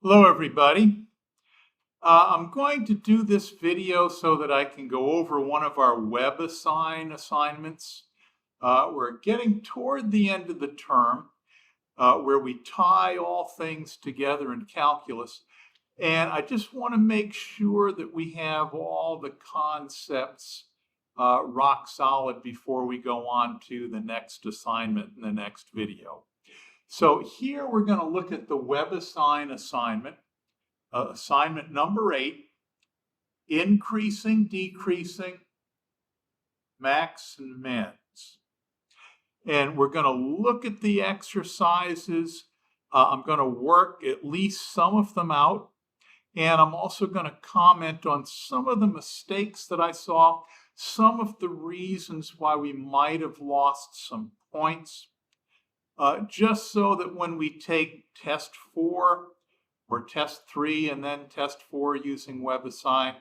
Hello, everybody. I'm going to do this video so that I can go over one of our WebAssign assignments. We're getting toward the end of the term where we tie all things together in calculus. And I just want to make sure that we have all the concepts rock solid before we go on to the next assignment in the next video. So here we're going to look at the WebAssign assignment. Assignment number 8, increasing, decreasing, max and mins. And we're going to look at the exercises. I'm going to work at least some of them out. And I'm also going to comment on some of the mistakes that I saw, some of the reasons why we might have lost some points, just so that when we take test 4, or test 3 and then test 4 using WebAssign,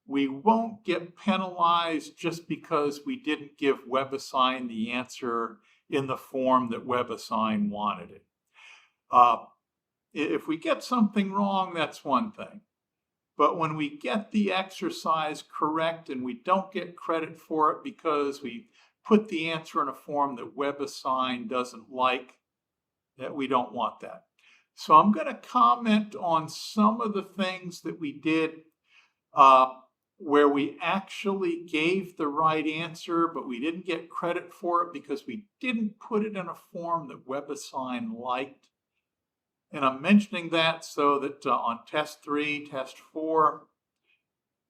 we won't get penalized just because we didn't give WebAssign the answer in the form that WebAssign wanted it. If we get something wrong, that's one thing. But when we get the exercise correct and we don't get credit for it because we put the answer in a form that WebAssign doesn't like, that we don't want that. So I'm going to comment on some of the things that we did where we actually gave the right answer, but we didn't get credit for it because we didn't put it in a form that WebAssign liked. And I'm mentioning that so that on test 3, test 4,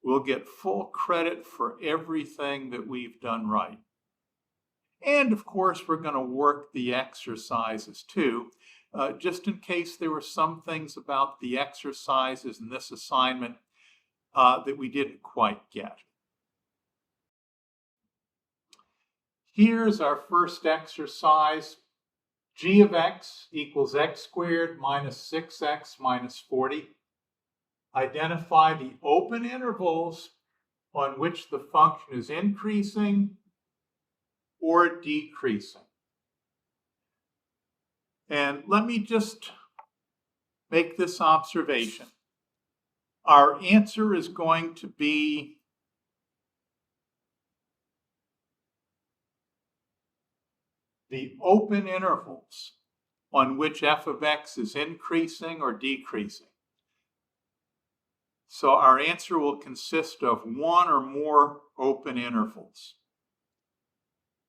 we'll get full credit for everything that we've done right. And of course, we're going to work the exercises too, just in case there were some things about the exercises in this assignment that we didn't quite get. Here's our first exercise. G of x equals x squared minus 6x minus 40. Identify the open intervals on which the function is increasing or decreasing. And let me just make this observation. Our answer is going to be the open intervals on which f of x is increasing or decreasing. So our answer will consist of one or more open intervals.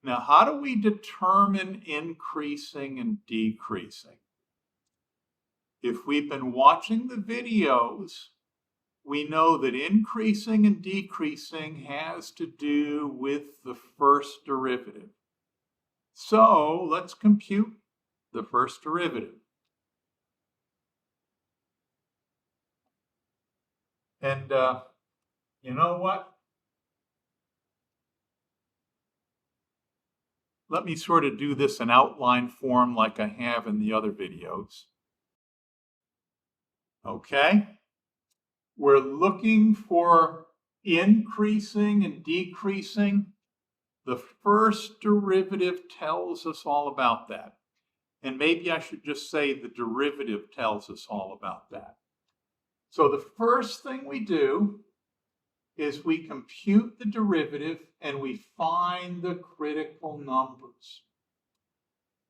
Now, how do we determine increasing and decreasing? If we've been watching the videos, we know that increasing and decreasing has to do with the first derivative. So let's compute the first derivative. And you know what? Let me sort of do this in outline form like I have in the other videos. Okay? We're looking for increasing and decreasing. The first derivative tells us all about that. And maybe I should just say the derivative tells us all about that. So the first thing we do is we compute the derivative and we find the critical numbers.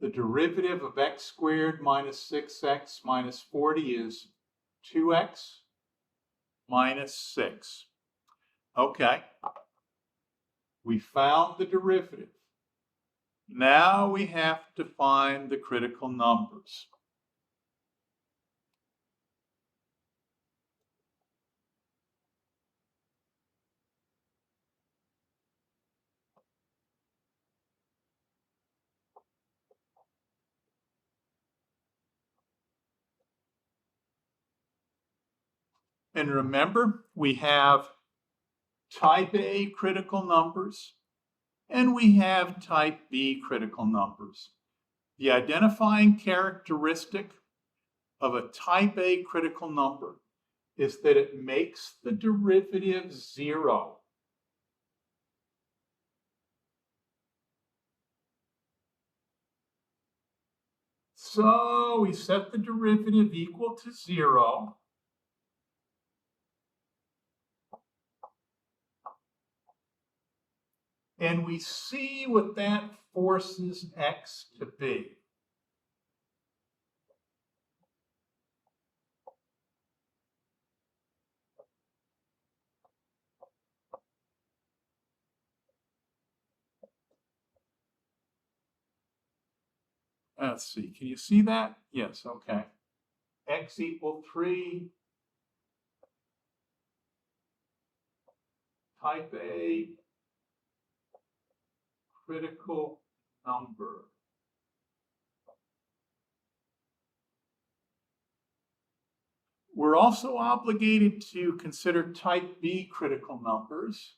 The derivative of x squared minus 6x minus 40 is 2x minus 6. Okay. We found the derivative. Now we have to find the critical numbers. And remember, we have type A critical numbers and we have type B critical numbers. The identifying characteristic of a type A critical number is that it makes the derivative 0. So we set the derivative equal to 0. And we see what that forces x to be. Let's see, can you see that? Yes, okay. X equal 3, type A, critical number. We're also obligated to consider type B critical numbers.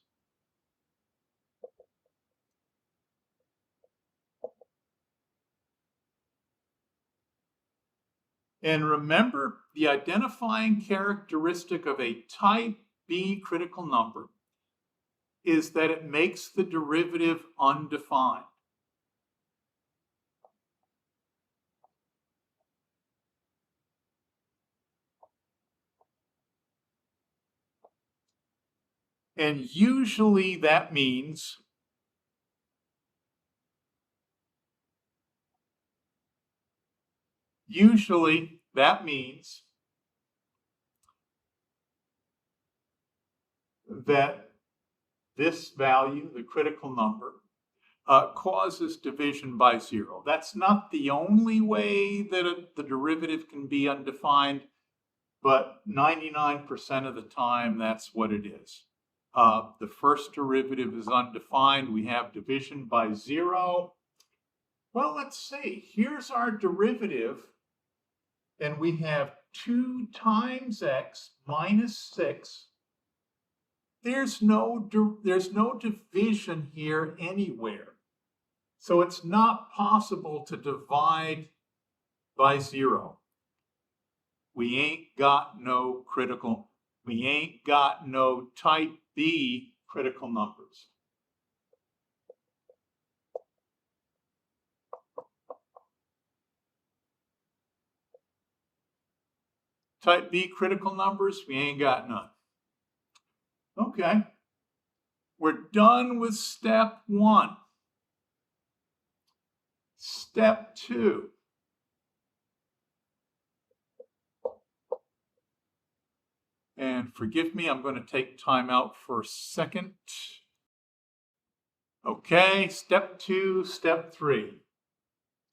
And remember, the identifying characteristic of a type B critical number is that it makes the derivative undefined. And usually that means that this value, the critical number, causes division by 0. That's not the only way that the derivative can be undefined, but 99% of the time that's what it is. The first derivative is undefined. We have division by 0. Well, let's see. Here's our derivative, and we have 2 times x minus 6. There's no division here anywhere. So it's not possible to divide by 0. We ain't got no type B critical numbers. Type B critical numbers, we ain't got none. Okay, we're done with step 1. Step 2. And forgive me, I'm going to take time out for a second. Okay, step 2, step 3.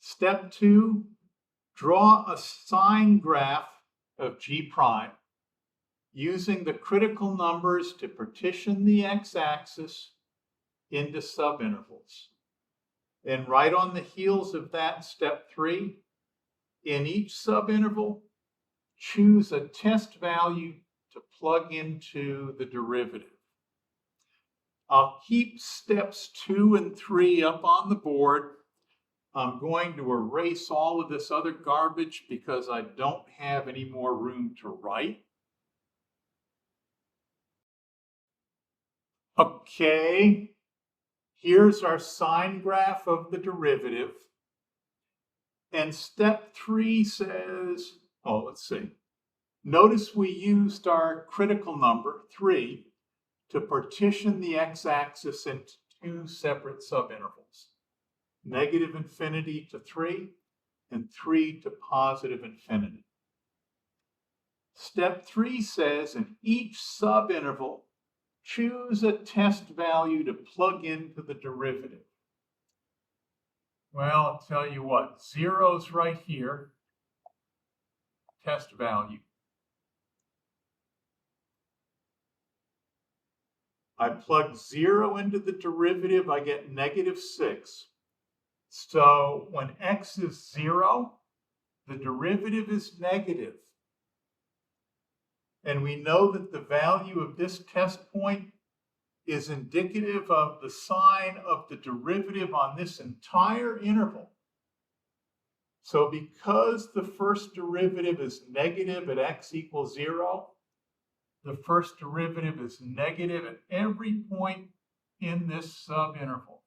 Step 2, draw a sign graph of G prime using the critical numbers to partition the x-axis into subintervals. And right on the heels of that, step 3, in each subinterval, choose a test value to plug into the derivative. I'll keep steps 2 and 3 up on the board. I'm going to erase all of this other garbage because I don't have any more room to write. Okay, here's our sign graph of the derivative. And step 3 says, let's see. Notice we used our critical number, 3, to partition the x-axis into 2 separate subintervals. Negative infinity to 3 and 3 to positive infinity. Step 3 says in each subinterval, choose a test value to plug into the derivative. Well, I'll tell you what, 0's right here, test value. I plug 0 into the derivative, I get negative 6. So when x is 0, the derivative is negative. And we know that the value of this test point is indicative of the sign of the derivative on this entire interval. So because the first derivative is negative at x equals 0, the first derivative is negative at every point in this subinterval.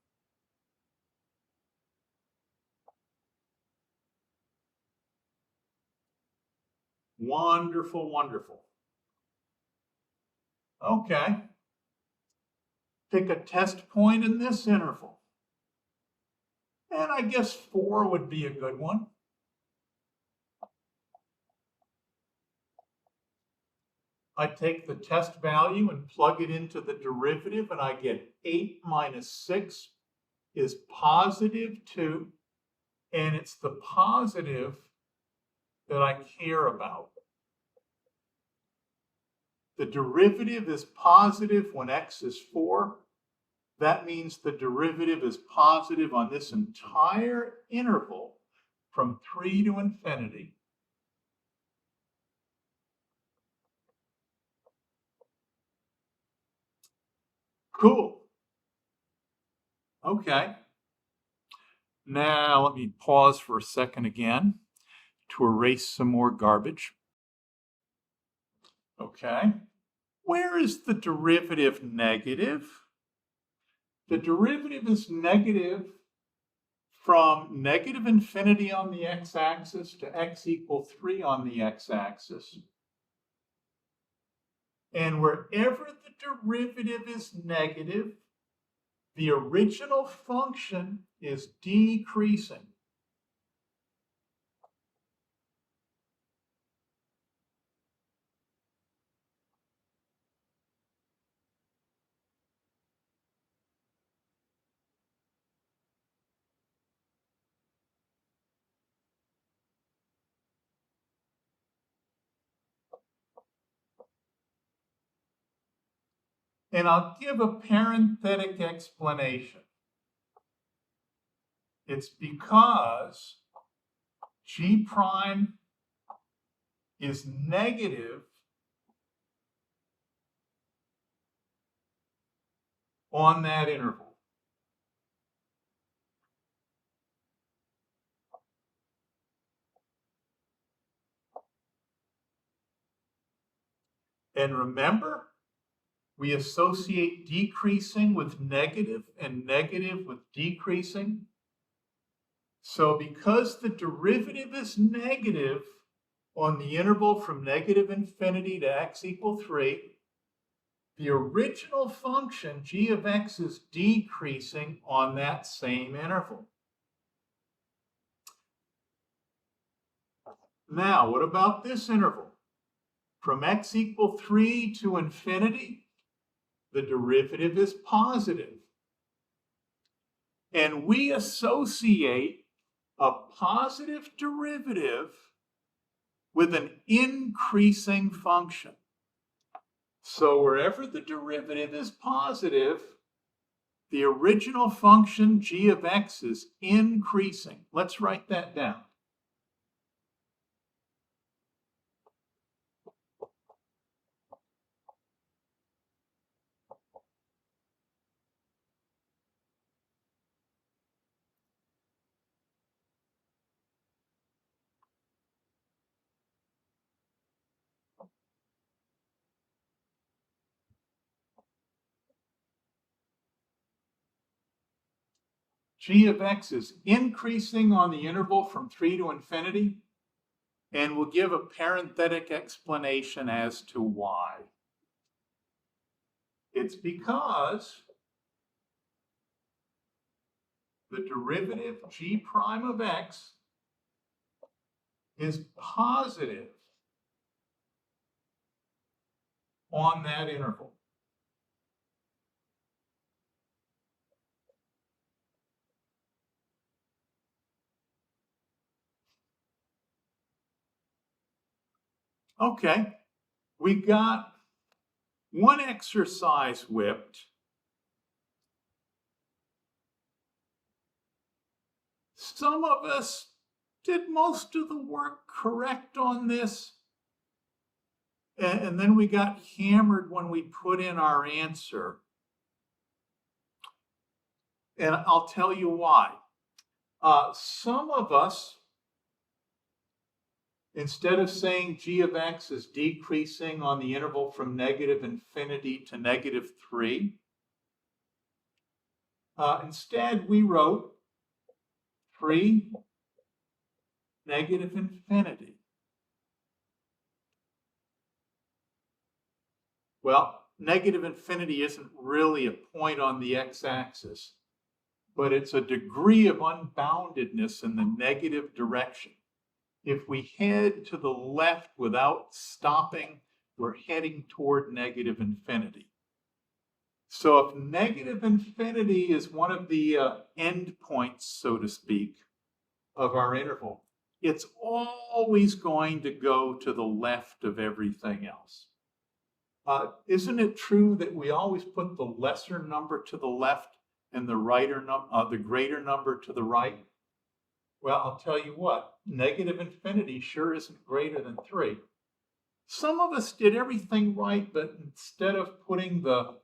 Wonderful, wonderful. Okay. Pick a test point in this interval. And I guess 4 would be a good one. I take the test value and plug it into the derivative, and I get 8 minus 6 is positive 2, and it's the positive that I care about. The derivative is positive when x is 4. That means the derivative is positive on this entire interval from 3 to infinity. Cool. Okay. Now let me pause for a second again to erase some more garbage. Okay. Where is the derivative negative? The derivative is negative from negative infinity on the x-axis to x equal 3 on the x-axis. And wherever the derivative is negative, the original function is decreasing. And I'll give a parenthetic explanation. It's because g prime is negative on that interval. And remember, we associate decreasing with negative and negative with decreasing. So because the derivative is negative on the interval from negative infinity to x equal 3, the original function g of x is decreasing on that same interval. Now, what about this interval? From x equal 3 to infinity, the derivative is positive. And we associate a positive derivative with an increasing function. So wherever the derivative is positive, the original function g of x is increasing. Let's write that down. G of x is increasing on the interval from 3 to infinity, and we'll give a parenthetic explanation as to why. It's because the derivative g prime of x is positive on that interval. Okay, we got one exercise whipped. Some of us did most of the work correct on this, and then we got hammered when we put in our answer. And I'll tell you why. Some of us, instead of saying g of x is decreasing on the interval from negative infinity to negative 3, instead we wrote 3, negative infinity. Well, negative infinity isn't really a point on the x-axis, but it's a degree of unboundedness in the negative direction. If we head to the left without stopping, we're heading toward negative infinity. So if negative infinity is one of the endpoints, so to speak, of our interval, it's always going to go to the left of everything else. Isn't it true that we always put the lesser number to the left and the greater number to the right? Well, I'll tell you what, negative infinity sure isn't greater than 3. Some of us did everything right, but instead of putting the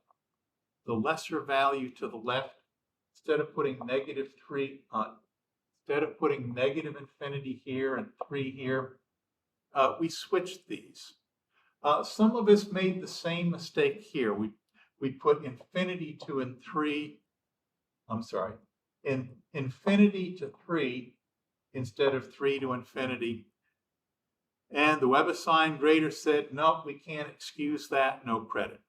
lesser value to the left, instead of putting negative infinity here and 3 here, we switched these. Some of us made the same mistake here. We put infinity to 3 instead of 3 to infinity. And the WebAssign grader said, nope, we can't excuse that, no credit.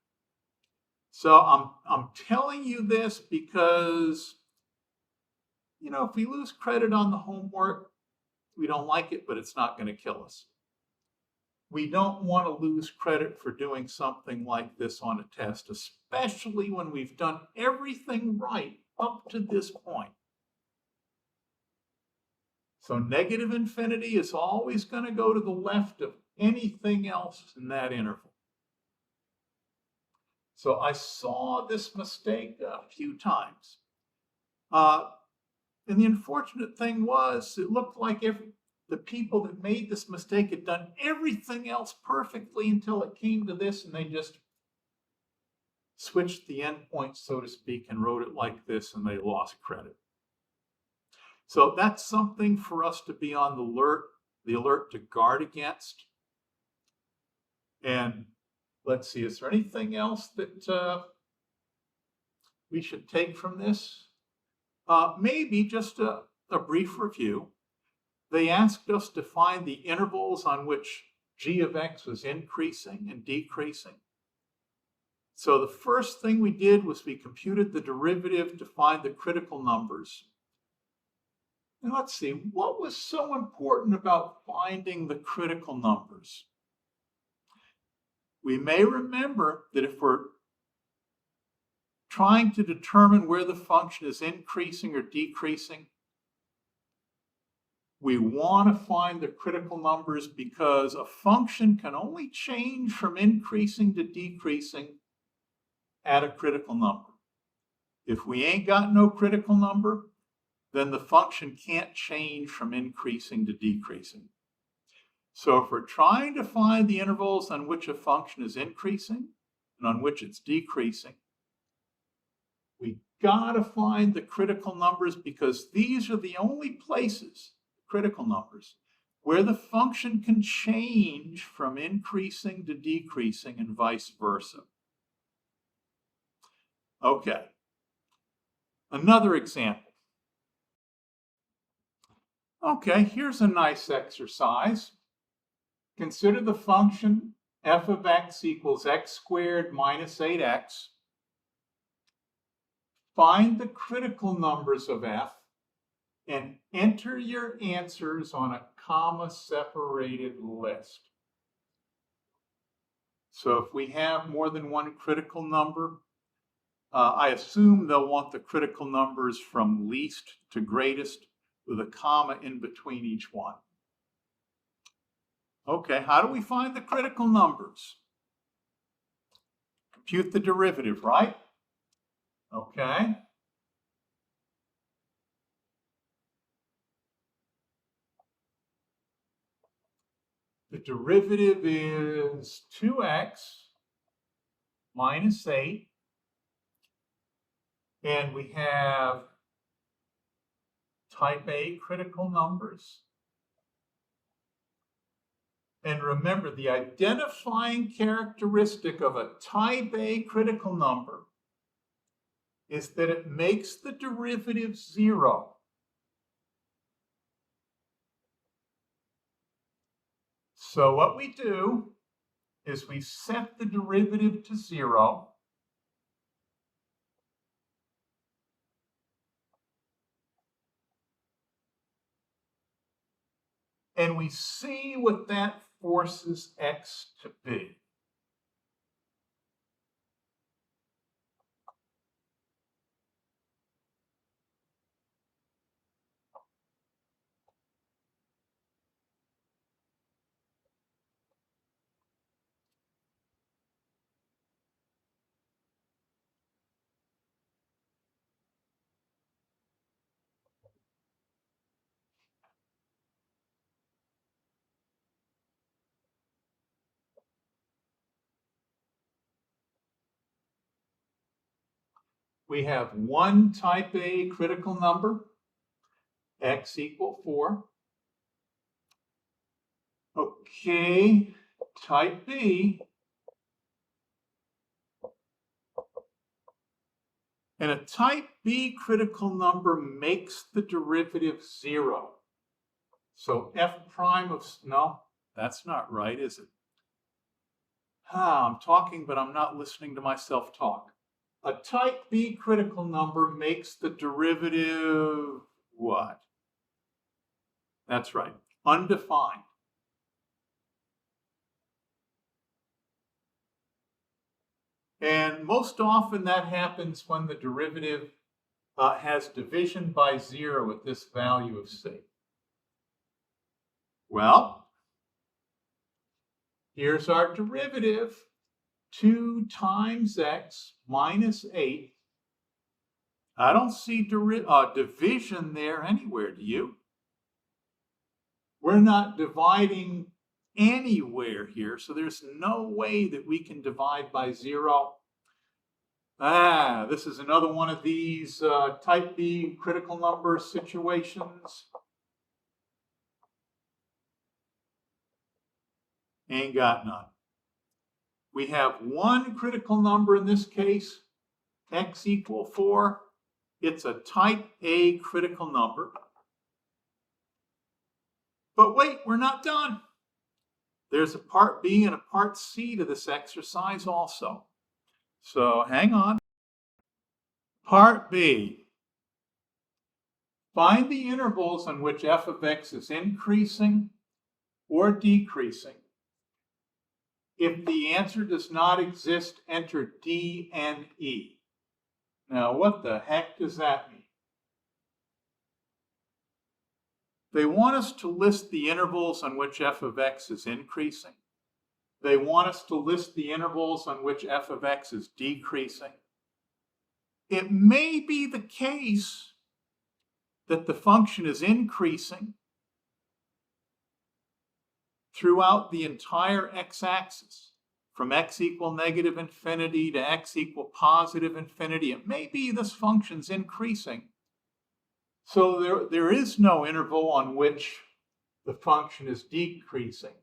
So I'm telling you this because, if we lose credit on the homework, we don't like it, but it's not going to kill us. We don't want to lose credit for doing something like this on a test, especially when we've done everything right up to this point. So negative infinity is always going to go to the left of anything else in that interval. So I saw this mistake a few times. And the unfortunate thing was, it looked like the people that made this mistake had done everything else perfectly until it came to this, and they just switched the endpoint, so to speak, and wrote it like this, and they lost credit. So that's something for us to be on the alert to guard against. And let's see, is there anything else that we should take from this? Maybe just a brief review. They asked us to find the intervals on which g of x was increasing and decreasing. So the first thing we did was we computed the derivative to find the critical numbers. And let's see, what was so important about finding the critical numbers? We may remember that if we're trying to determine where the function is increasing or decreasing, we want to find the critical numbers because a function can only change from increasing to decreasing at a critical number. If we ain't got no critical number, then the function can't change from increasing to decreasing. So if we're trying to find the intervals on which a function is increasing and on which it's decreasing, we gotta find the critical numbers because these are the only places, critical numbers, where the function can change from increasing to decreasing and vice versa. Okay, another example. Okay, here's a nice exercise. Consider the function f of x equals x squared minus 8x. Find the critical numbers of f and enter your answers on a comma-separated list. So if we have more than one critical number, I assume they'll want the critical numbers from least to greatest with a comma in between each one. Okay, how do we find the critical numbers? Compute the derivative, right? Okay. The derivative is 2x minus 8. And we have type A critical numbers. And remember, the identifying characteristic of a type A critical number is that it makes the derivative 0. So what we do is we set the derivative to 0. And we see what that forces x to be. We have one type A critical number, x equal 4. Okay, type B. And a type B critical number makes the derivative 0. So f prime of, no, that's not right, is it? I'm talking, but I'm not listening to myself talk. A type B critical number makes the derivative what? That's right, undefined. And most often that happens when the derivative has division by 0 at this value of c. Well, here's our derivative. 2 times x minus 8. I don't see division there anywhere, do you? We're not dividing anywhere here, so there's no way that we can divide by 0. This is another one of these type B critical number situations. Ain't got none. We have one critical number in this case, x equal 4. It's a type A critical number. But wait, we're not done. There's a part B and a part C to this exercise also. So hang on. Part B. Find the intervals on which f of x is increasing or decreasing. If the answer does not exist, enter D and E. Now, what the heck does that mean? They want us to list the intervals on which f of x is increasing. They want us to list the intervals on which f of x is decreasing. It may be the case that the function is increasing throughout the entire x-axis, from x equal negative infinity to x equal positive infinity. It may be this function's increasing. So there is no interval on which the function is decreasing.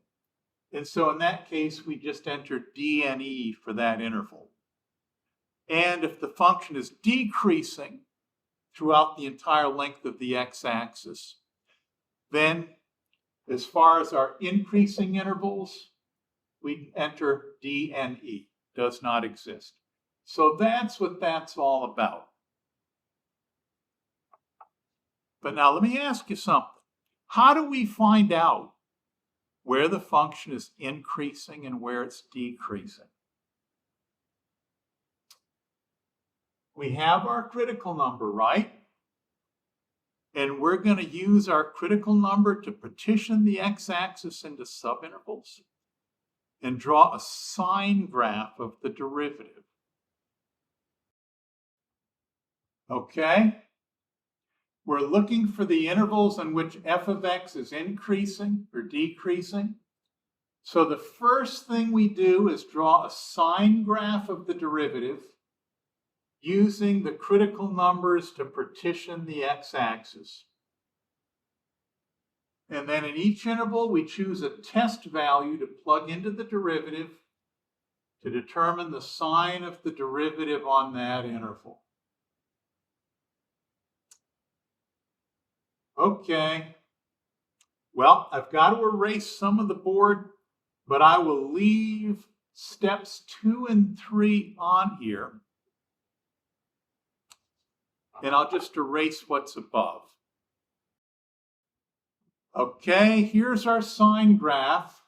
And so in that case, we just enter D and E for that interval. And if the function is decreasing throughout the entire length of the x-axis, then as far as our increasing intervals, we enter D and E. Does not exist. So that's what that's all about. But now let me ask you something. How do we find out where the function is increasing and where it's decreasing? We have our critical number, right? And we're going to use our critical number to partition the x-axis into subintervals and draw a sine graph of the derivative. Okay? We're looking for the intervals in which f of x is increasing or decreasing. So the first thing we do is draw a sine graph of the derivative using the critical numbers to partition the x-axis. And then in each interval, we choose a test value to plug into the derivative to determine the sign of the derivative on that interval. Okay. Well, I've got to erase some of the board, but I will leave steps 2 and 3 on here, and I'll just erase what's above. Okay, here's our sine graph.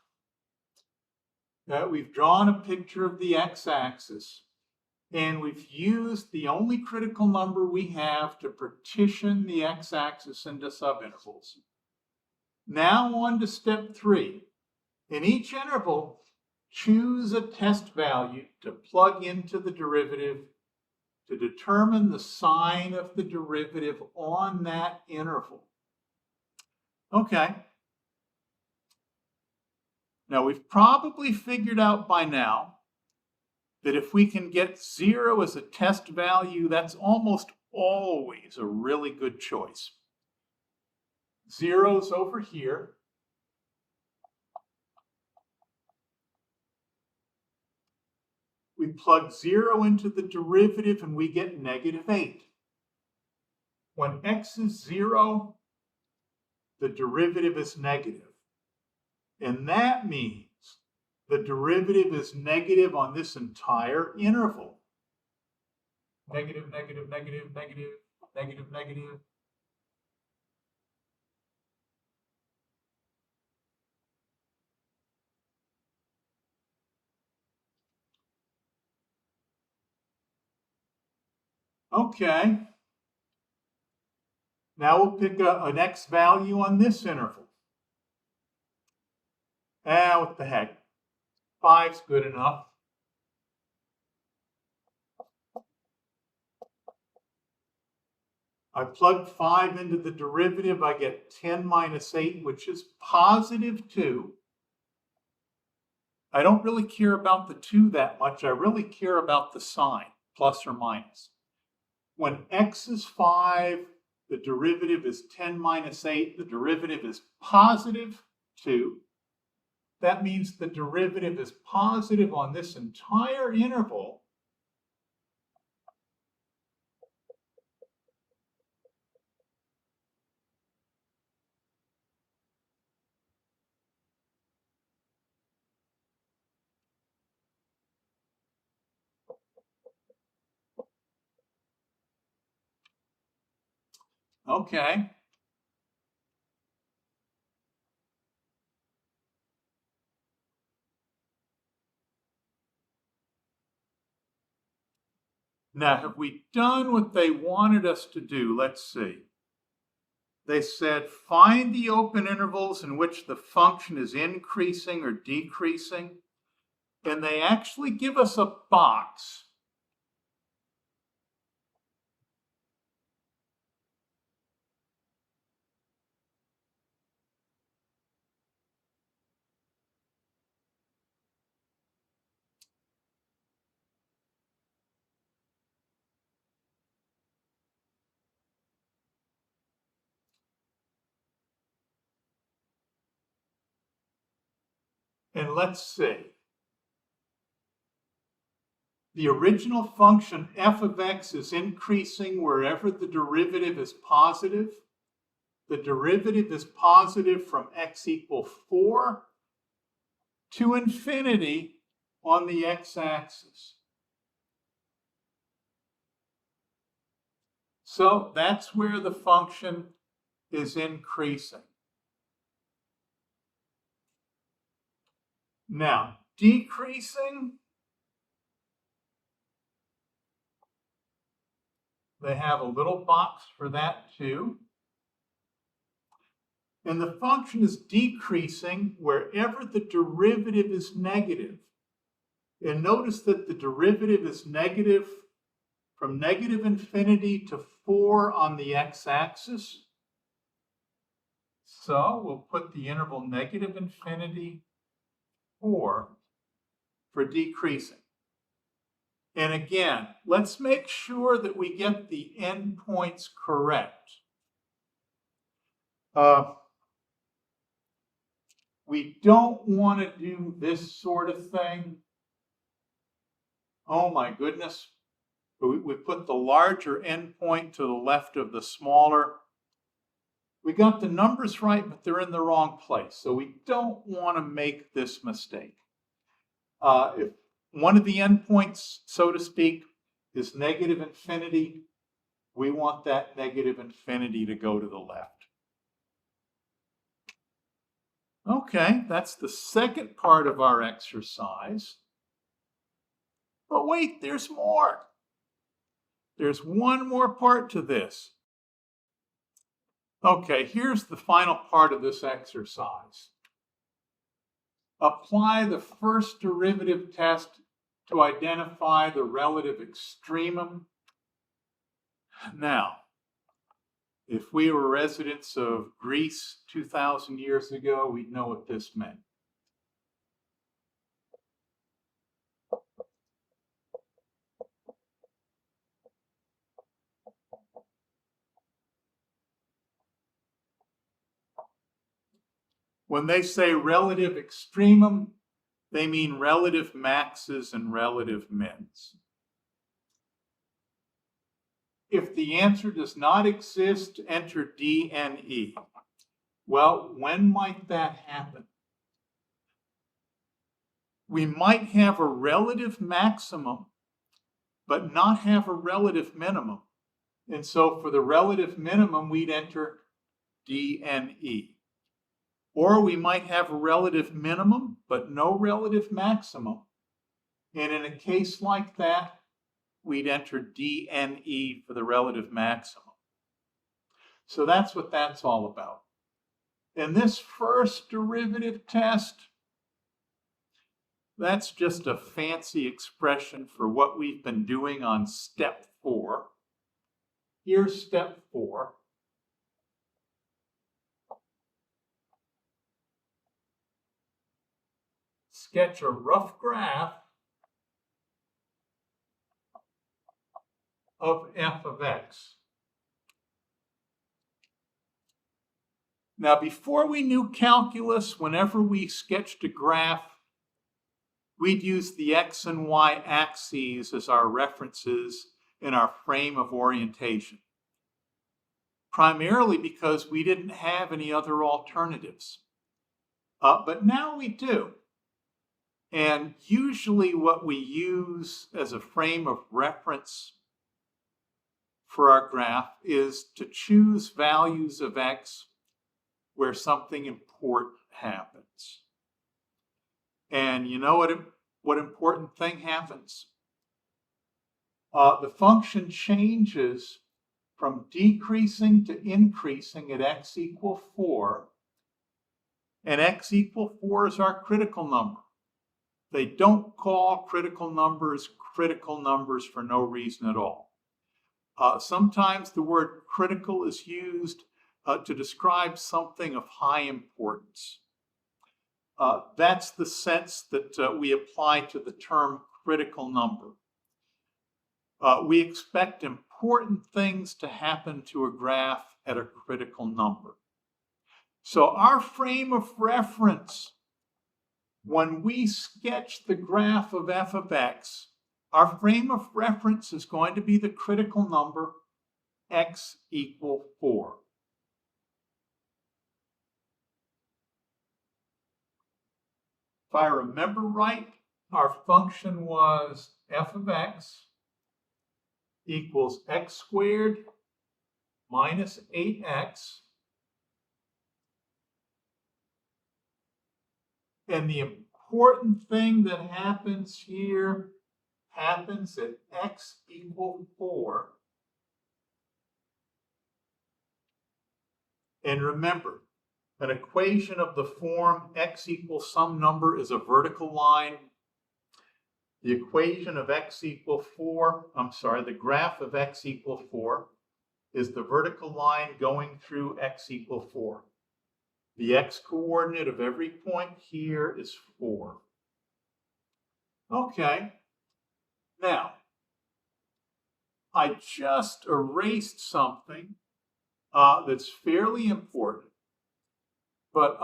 We've drawn a picture of the x-axis, and we've used the only critical number we have to partition the x-axis into subintervals. Now on to step 3. In each interval, choose a test value to plug into the derivative to determine the sign of the derivative on that interval. Okay. Now we've probably figured out by now that if we can get 0 as a test value, that's almost always a really good choice. 0's over here. We plug 0 into the derivative and we get -8. When x is 0, the derivative is negative. And that means the derivative is negative on this entire interval. Negative, negative, negative, negative, negative, negative. Okay. Now we'll pick an x value on this interval. What the heck? 5's good enough. I plug 5 into the derivative, I get 10 minus 8, which is positive 2. I don't really care about the 2 that much. I really care about the sign, plus or minus. When x is 5, the derivative is 10 minus 8. The derivative is positive 2. That means the derivative is positive on this entire interval. Okay. Now, have we done what they wanted us to do? Let's see. They said, find the open intervals in which the function is increasing or decreasing. And they actually give us a box. And let's see. The original function f of x is increasing wherever the derivative is positive. The derivative is positive from x equals 4 to infinity on the x-axis. So that's where the function is increasing. Now, decreasing, they have a little box for that too. And the function is decreasing wherever the derivative is negative. And notice that the derivative is negative from negative infinity to 4 on the x-axis. So we'll put the interval negative infinity 4 for decreasing. And again, let's make sure that we get the endpoints correct. We don't want to do this sort of thing. Oh my goodness. We put the larger endpoint to the left of the smaller. We got the numbers right, but they're in the wrong place. So we don't want to make this mistake. If one of the endpoints, so to speak, is negative infinity. We want that negative infinity to go to the left. Okay, that's the second part of our exercise. But wait, there's more. There's one more part to this. Okay, here's the final part of this exercise. Apply the first derivative test to identify the relative extremum. Now, if we were residents of Greece 2,000 years ago, we'd know what this meant. When they say relative extremum, they mean relative maxes and relative mins. If the answer does not exist, enter D and E. Well, when might that happen? We might have a relative maximum, but not have a relative minimum. And so for the relative minimum, we'd enter D and E. Or we might have a relative minimum, but no relative maximum. And in a case like that, we'd enter D and E for the relative maximum. So that's what that's all about. And this first derivative test, that's just a fancy expression for what we've been doing on step 4. Here's step 4. Sketch a rough graph of f of x. Now, before we knew calculus, whenever we sketched a graph, we'd use the x and y axes as our references in our frame of orientation, primarily because we didn't have any other alternatives. But now we do. And usually what we use as a frame of reference for our graph is to choose values of x where something important happens. And you know what important thing happens? The function changes from decreasing to increasing at x equal 4. And x equal 4 is our critical number. They don't call critical numbers for no reason at all. Sometimes the word critical is used to describe something of high importance. That's the sense that we apply to the term critical number. We expect important things to happen to a graph at a critical number. So our frame of reference, when we sketch the graph of f of x, our frame of reference is going to be the critical number x equal 4. If I remember right, our function was f of x equals x squared minus 8x. And the important thing that happens here happens at x equal 4. And remember, an equation of the form x equals some number is a vertical line. The equation of x equal 4, the graph of x equal 4 is the vertical line going through x equal 4. The x-coordinate of every point here is 4. Okay. Now, I just erased something that's fairly important. But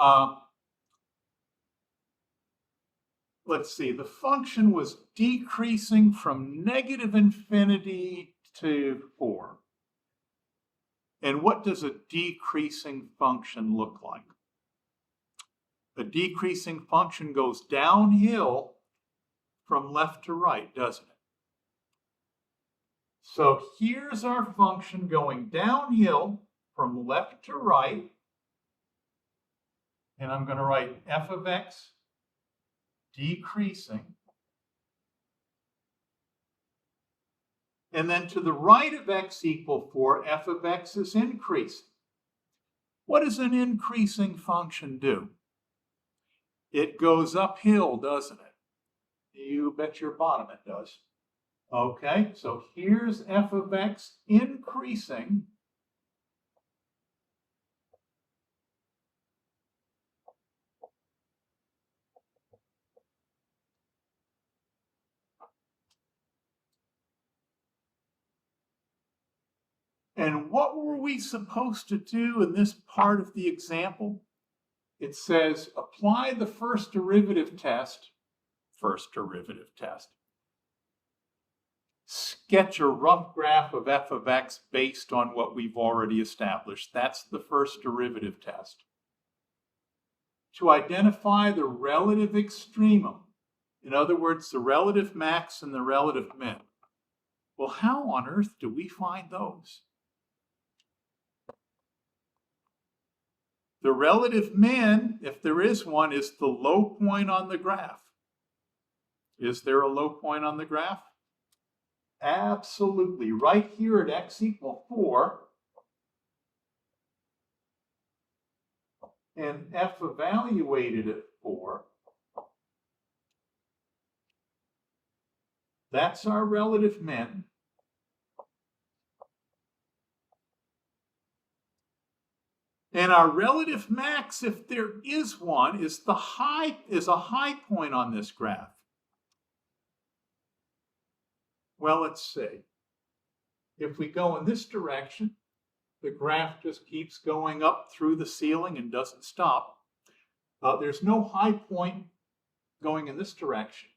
let's see, the function was decreasing from negative infinity to 4. And what does a decreasing function look like? A decreasing function goes downhill from left to right, doesn't it? So here's our function going downhill from left to right. And I'm going to write f of x decreasing. And then to the right of x equal 4, f of x is increasing. What does an increasing function do? It goes uphill, doesn't it? You bet your bottom it does. Okay, so here's f of x increasing. And what were we supposed to do in this part of the example? It says apply the first derivative test. Sketch a rough graph of f of x based on what we've already established. That's the first derivative test. To identify the relative extremum, in other words, the relative max and the relative min. Well, how on earth do we find those? The relative min, if there is one, is the low point on the graph. Is there a low point on the graph? Absolutely. Right here at x equal 4, and f evaluated at 4, that's our relative min. And our relative max, if there is one, is a high point on this graph. Well, let's see. If we go in this direction, the graph just keeps going up through the ceiling and doesn't stop. There's no high point going in this direction.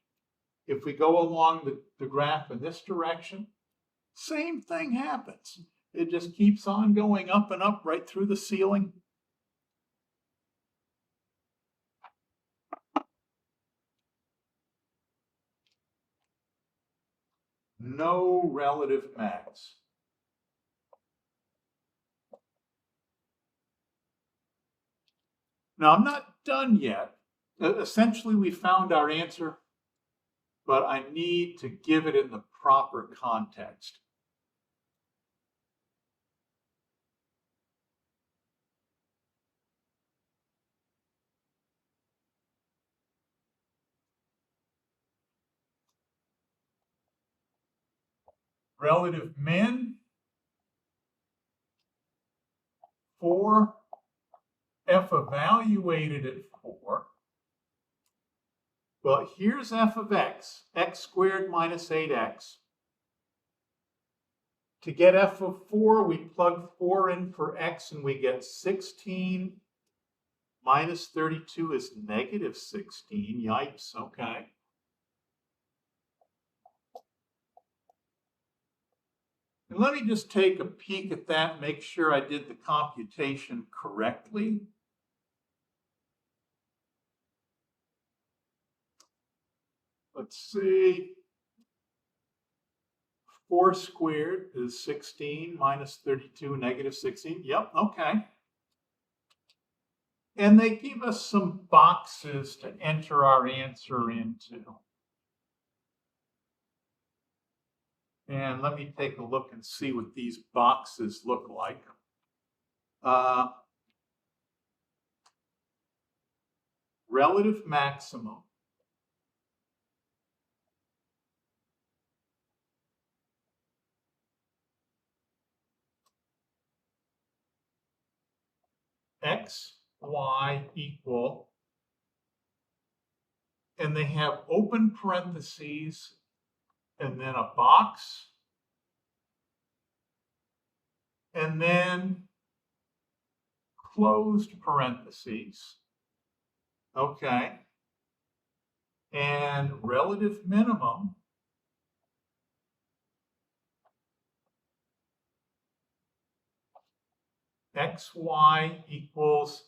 If we go along the graph in this direction, same thing happens. It just keeps on going up and up right through the ceiling. No relative max. Now, I'm not done yet. Essentially, we found our answer, but I need to give it in the proper context. Relative min, 4, f evaluated at 4. Well, here's f of x, x squared minus 8x. To get f of 4, we plug 4 in for x and we get 16 minus 32 is negative 16. Yikes, okay. And let me just take a peek at that and make sure I did the computation correctly. Let's see. 4 squared is 16 minus 32, negative 16. Yep, okay. And they give us some boxes to enter our answer into. And let me take a look and see what these boxes look like. Relative maximum. X, Y equal, and they have open parentheses and then a box, and then closed parentheses. Okay. And relative minimum xy equals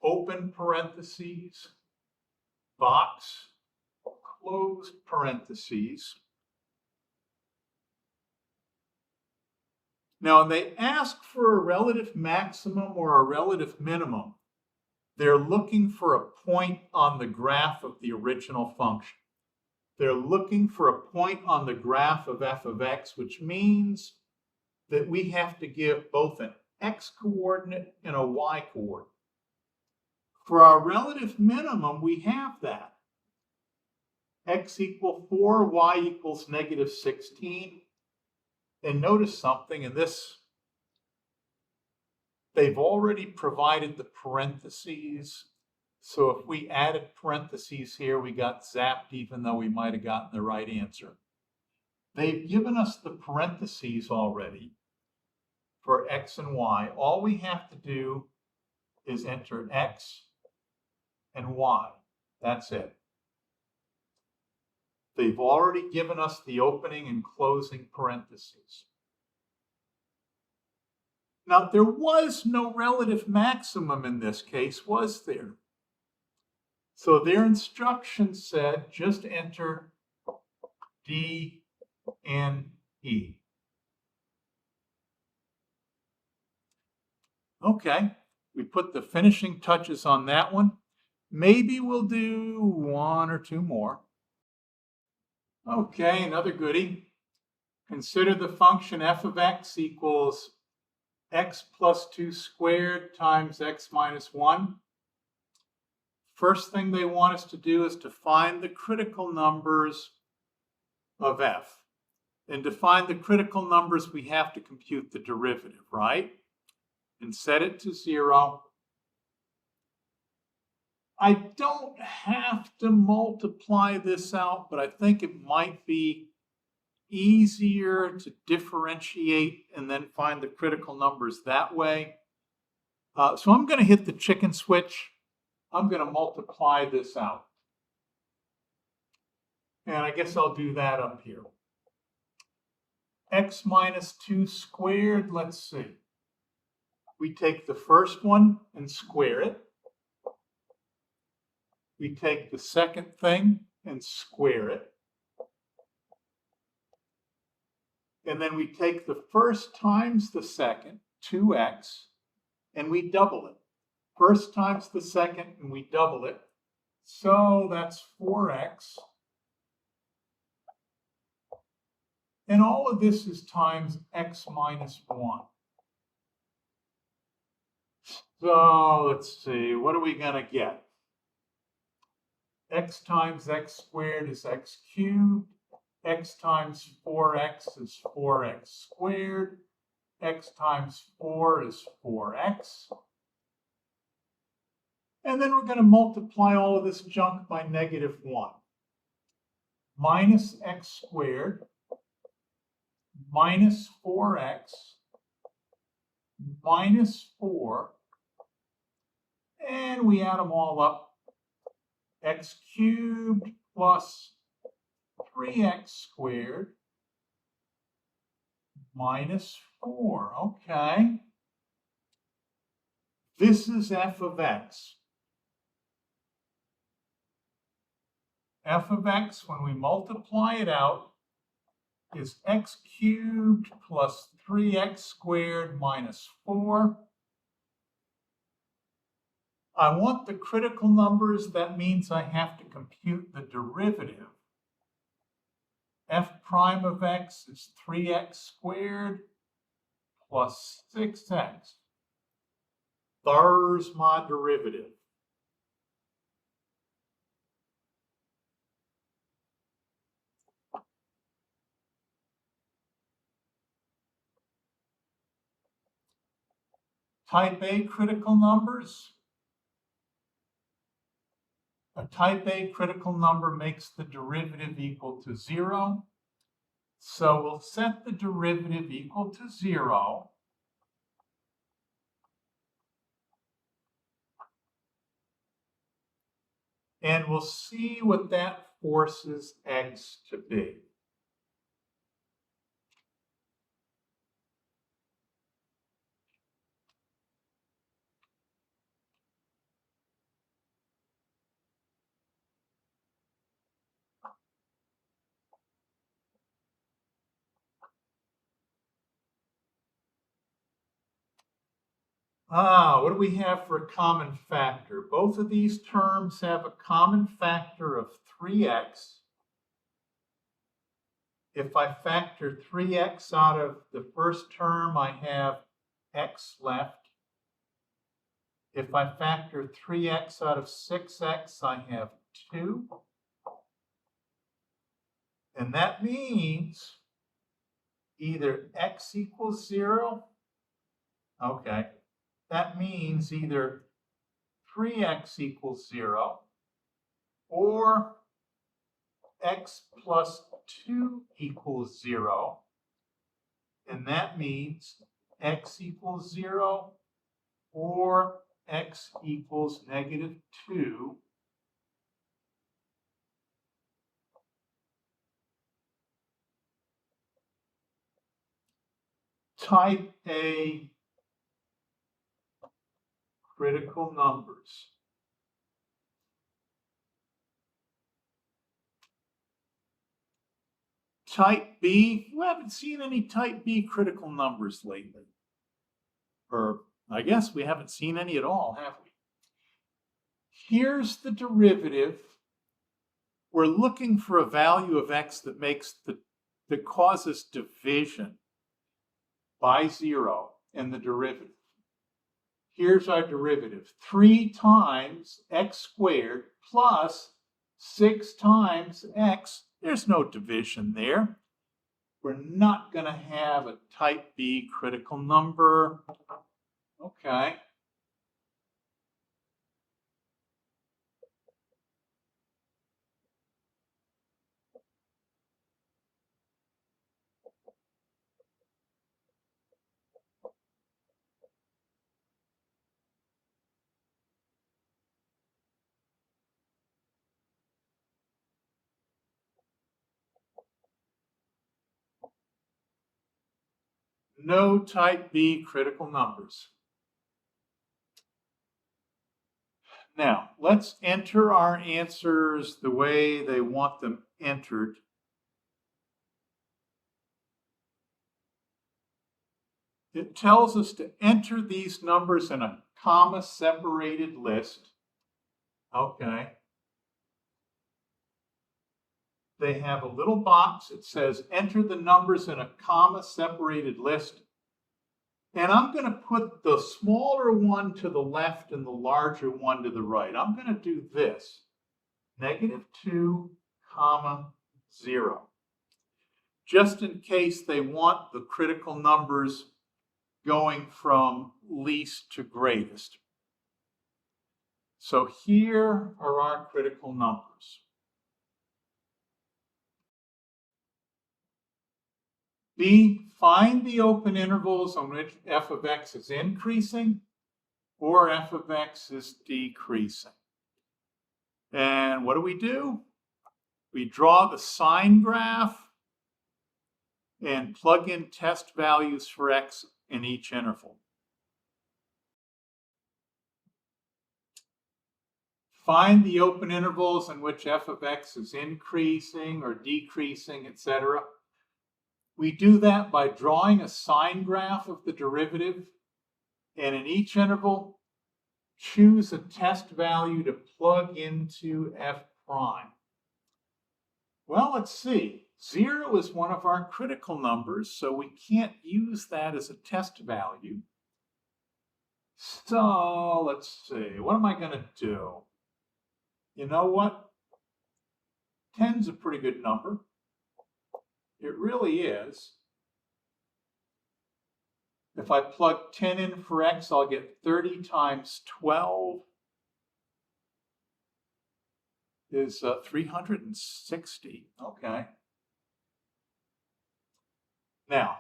open parentheses, box, closed parentheses. Now, when they ask for a relative maximum or a relative minimum, they're looking for a point on the graph of the original function. They're looking for a point on the graph of f of x, which means that we have to give both an x coordinate and a y coordinate. For our relative minimum, we have that. X equals 4, y equals negative 16. And notice something in this, they've already provided the parentheses. So if we added parentheses here, we got zapped even though we might have gotten the right answer. They've given us the parentheses already for x and y. All we have to do is enter x and y. That's it. They've already given us the opening and closing parentheses. Now, there was no relative maximum in this case, was there? So their instructions said just enter D, N, E. Okay, we put the finishing touches on that one. Maybe we'll do one or two more. Okay, another goodie. Consider the function f of x equals x plus 2 squared times x minus 1. First thing they want us to do is to find the critical numbers of f. And to find the critical numbers, we have to compute the derivative, right? And set it to 0. I don't have to multiply this out, but I think it might be easier to differentiate and then find the critical numbers that way. So I'm going to hit the chicken switch. I'm going to multiply this out. And I guess I'll do that up here. X minus 2 squared, let's see. We take the first one and square it. We take the second thing and square it. And then we take the first times the second, 2x, and we double it. First times the second, and we double it. So that's 4x. And all of this is times x minus 1. So let's see, what are we going to get? X times x squared is x cubed. X times 4x is 4x squared. X times 4 is 4x. And then we're going to multiply all of this junk by negative 1. Minus x squared minus 4x minus 4. And we add them all up. X cubed plus 3x squared minus 4. Okay. This is f of x. F of x, when we multiply it out, is x cubed plus 3x squared minus 4. I want the critical numbers. That means I have to compute the derivative. F prime of x is 3x squared plus 6x. There's my derivative. Type A critical numbers. A type A critical number makes the derivative equal to 0. So we'll set the derivative equal to 0. And we'll see what that forces x to be. What do we have for a common factor? Both of these terms have a common factor of 3x. If I factor 3x out of the first term, I have x left. If I factor 3x out of 6x, I have 2. And that means either x equals 0. Okay. That means either 3x equals 0 or x plus 2 equals 0. And that means x equals 0 or x equals -2. Type A critical numbers. Type B, we haven't seen any type B critical numbers lately. Or I guess we haven't seen any at all, have we? Here's the derivative. We're looking for a value of x that causes division by 0 in the derivative. Here's our derivative. 3 times x squared plus 6 times x. There's no division there. We're not going to have a type B critical number. Okay. No type B critical numbers. Now, let's enter our answers the way they want them entered. It tells us to enter these numbers in a comma-separated list. Okay. They have a little box. It says, enter the numbers in a comma-separated list. And I'm going to put the smaller one to the left and the larger one to the right. I'm going to do this, -2, 0. Just in case they want the critical numbers going from least to greatest. So here are our critical numbers. B, find the open intervals on which f of x is increasing or f of x is decreasing. And what do? We draw the sine graph and plug in test values for x in each interval. Find the open intervals in which f of x is increasing or decreasing, etc. We do that by drawing a sine graph of the derivative, and in each interval, choose a test value to plug into f prime. Well, let's see. 0 is one of our critical numbers, so we can't use that as a test value. So let's see. What am I going to do? You know what? 10's a pretty good number. It really is. If I plug 10 in for x, I'll get 30 times 12 is 360. Okay. Now,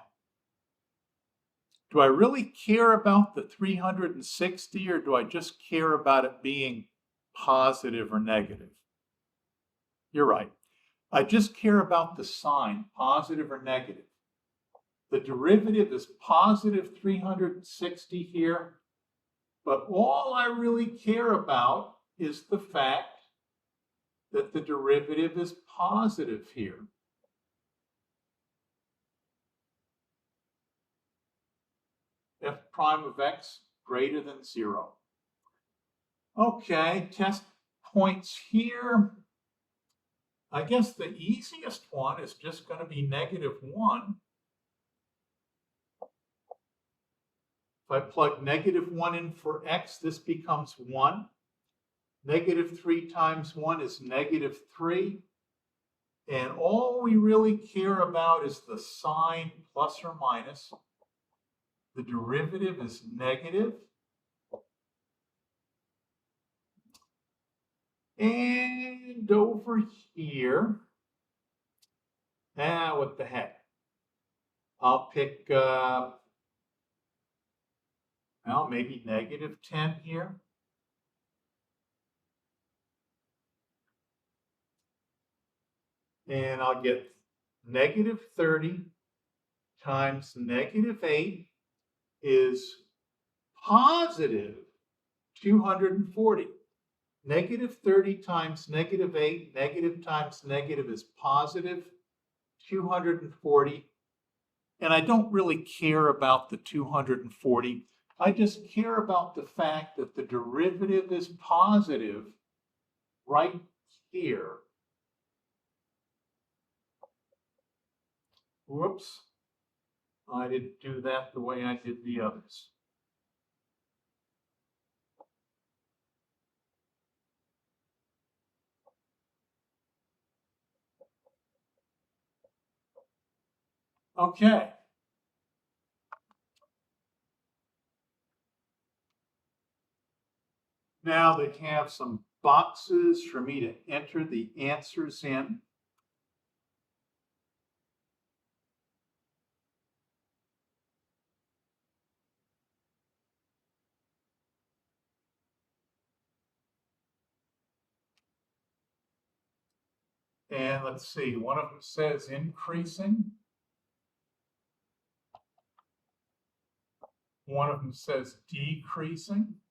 do I really care about the 360 or do I just care about it being positive or negative? You're right. I just care about the sign, positive or negative. The derivative is positive 360 here, but all I really care about is the fact that the derivative is positive here. F prime of x greater than 0. Okay, test points here. I guess the easiest one is just going to be -1. If I plug -1 in for x, this becomes 1. -3 times 1 is -3. And all we really care about is the sign plus or minus. The derivative is negative. And over here, what the heck? I'll pick, well, maybe -10 here. And I'll get -30 times -8 is positive 240. -30 times -8, negative times negative is positive 240. And I don't really care about the 240. I just care about the fact that the derivative is positive right here. Whoops. I didn't do that the way I did the others. Okay. Now they have some boxes for me to enter the answers in. And let's see, one of them says increasing. One of them says decreasing.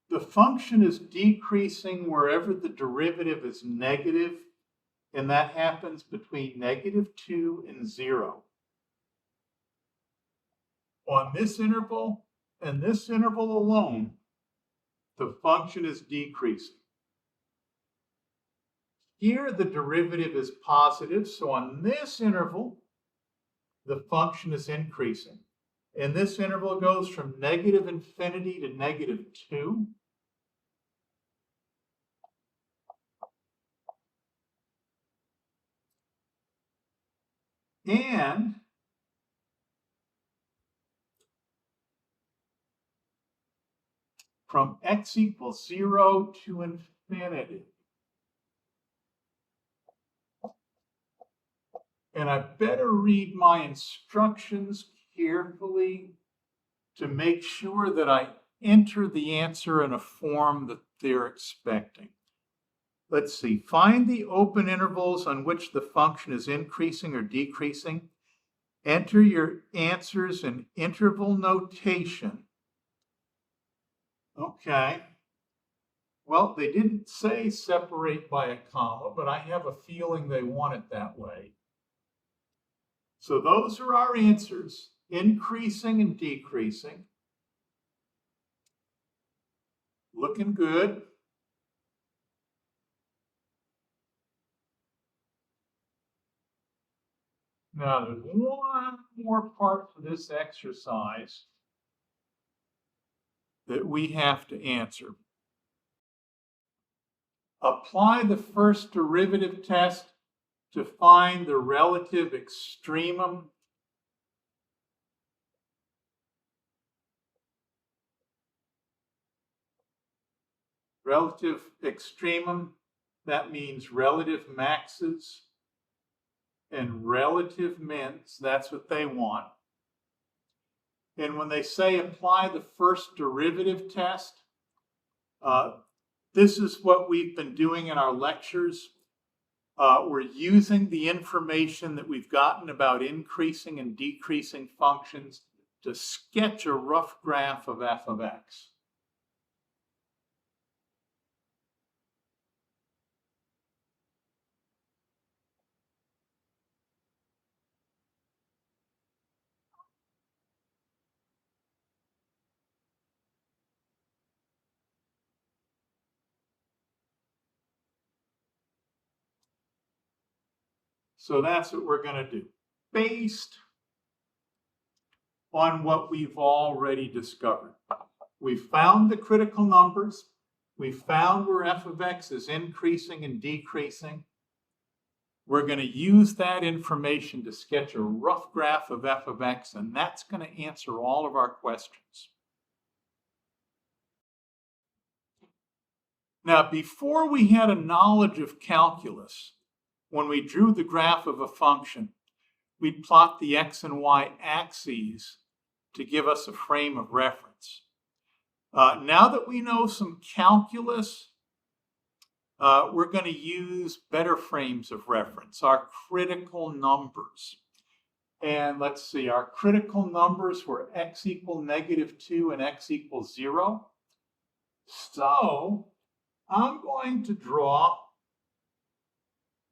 The function is decreasing wherever the derivative is negative, and that happens between -2 and 0. On this interval and this interval alone, the function is decreasing. Here, the derivative is positive, so on this interval, the function is increasing. And this interval goes from -infinity to -2. And from x equals 0 to infinity. And I better read my instructions carefully to make sure that I enter the answer in a form that they're expecting. Let's see, find the open intervals on which the function is increasing or decreasing. Enter your answers in interval notation. Okay. Well, they didn't say separate by a comma, but I have a feeling they want it that way. So those are our answers, increasing and decreasing. Looking good. Now there's one more part to this exercise that we have to answer. Apply the first derivative test to find the relative extremum. Relative extremum, that means relative maxes and relative mins. That's what they want. And when they say apply the first derivative test, this is what we've been doing in our lectures. We're using the information that we've gotten about increasing and decreasing functions to sketch a rough graph of f of x. So that's what we're going to do, based on what we've already discovered. We found the critical numbers. We found where f of x is increasing and decreasing. We're going to use that information to sketch a rough graph of f of x, and that's going to answer all of our questions. Now, before we had a knowledge of calculus, when we drew the graph of a function, we'd plot the x and y axes to give us a frame of reference. Now that we know some calculus, we're going to use better frames of reference, our critical numbers. And let's see, our critical numbers were x equal -2 and x equals 0. So I'm going to draw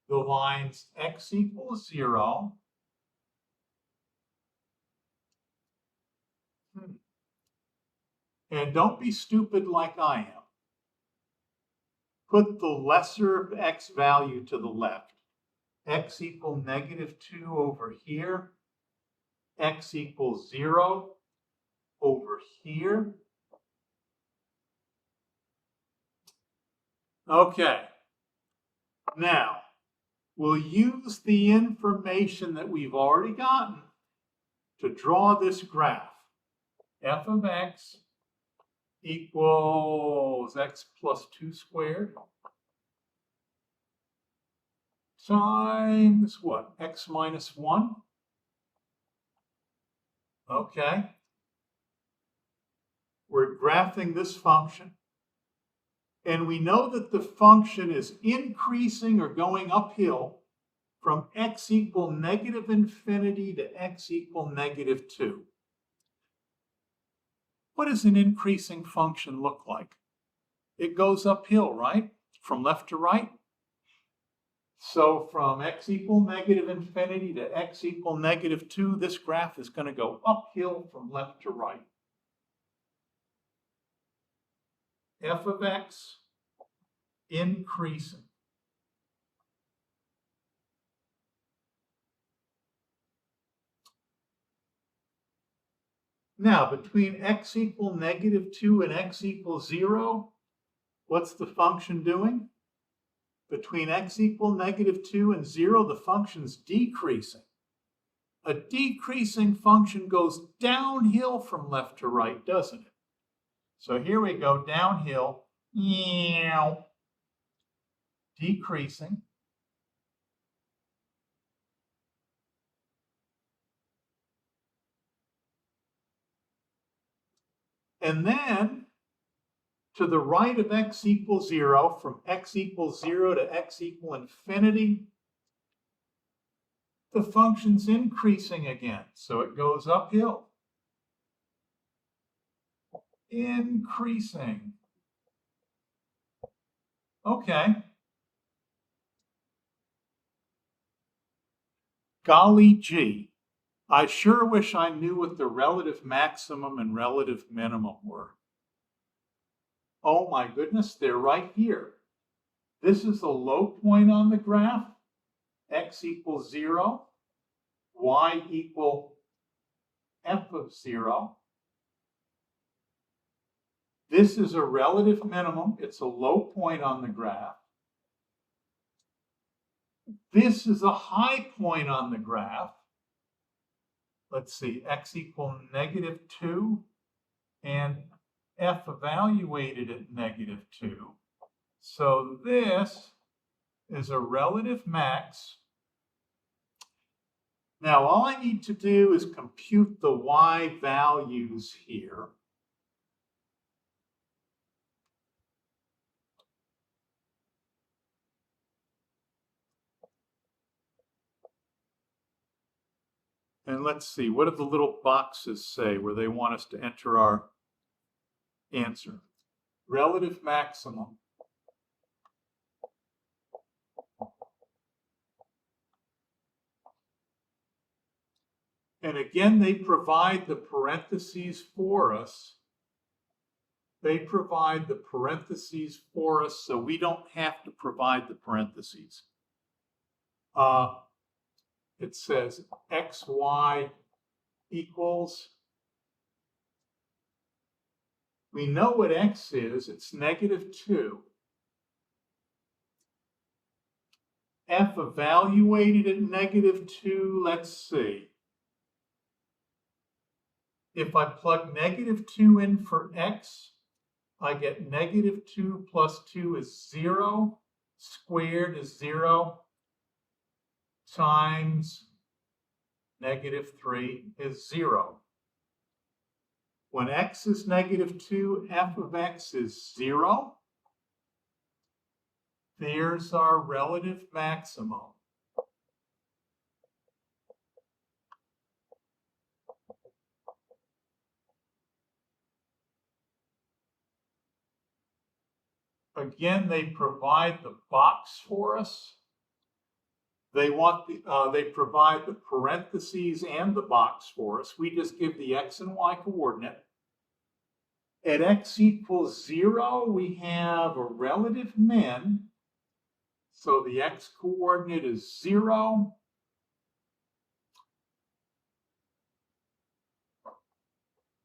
the lines x equals 0 and don't be stupid like I am. Put the lesser of x value to the left. X equal -2 over here. X equals 0 over here. Okay. Now, we'll use the information that we've already gotten to draw this graph. F of x equals x plus 2 squared times what? X minus 1. Okay. We're graphing this function. And we know that the function is increasing or going uphill from x equal -infinity to x equal -2. What does an increasing function look like? It goes uphill, right? From left to right. So from x equal -infinity to x equal -2, this graph is going to go uphill from left to right. F of x increasing. Now, between x equal -2 and x equals 0, what's the function doing? Between x equal -2 and 0, the function's decreasing. A decreasing function goes downhill from left to right, doesn't it? So here we go, downhill, decreasing. And then, to the right of x equals 0, from x equals 0 to x equal infinity, the function's increasing again, so it goes uphill. Increasing. Okay. Golly gee, I sure wish I knew what the relative maximum and relative minimum were. Oh my goodness, they're right here. This is the low point on the graph, x equals 0, y equal f of 0. This is a relative minimum. It's a low point on the graph. This is a high point on the graph. Let's see, x equal -2 and f evaluated at -2. So this is a relative max. Now, all I need to do is compute the y values here. And let's see, what do the little boxes say where they want us to enter our answer? Relative maximum. And again, they provide the parentheses for us. They provide the parentheses for us, so we don't have to provide the parentheses. it says xy equals, we know what x is, it's -2. F evaluated at -2, let's see. If I plug -2 in for x, I get -2 plus 2 is 0, squared is 0, times -3 is 0. When x is -2, f of x is 0. There's our relative maximum. Again, they provide the box for us. They provide the parentheses and the box for us. We just give the x and y coordinate. At x equals 0, we have a relative min. So the x coordinate is 0.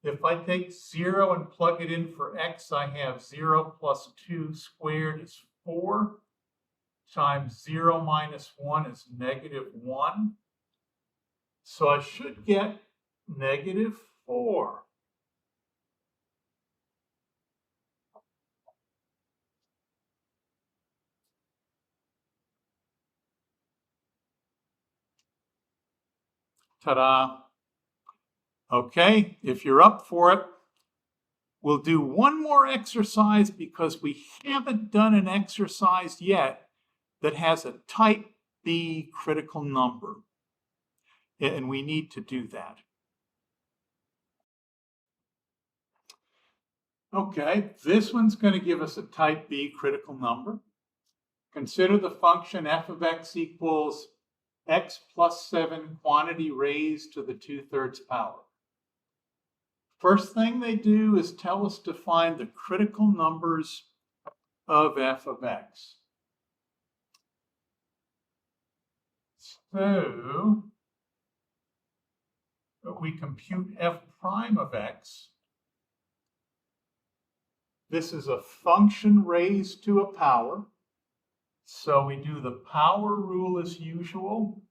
If I take 0 and plug it in for x, I have 0 plus 2 squared is 4, times 0 minus 1 is -1. So I should get -4. Ta-da! Okay, if you're up for it, we'll do one more exercise because we haven't done an exercise yet that has a type B critical number. And we need to do that. Okay, this one's going to give us a type B critical number. Consider the function f of x equals x plus 7 quantity raised to the 2/3 power. First thing they do is tell us to find the critical numbers of f of x. So we compute f prime of x. This is a function raised to a power. So we do the power rule as usual.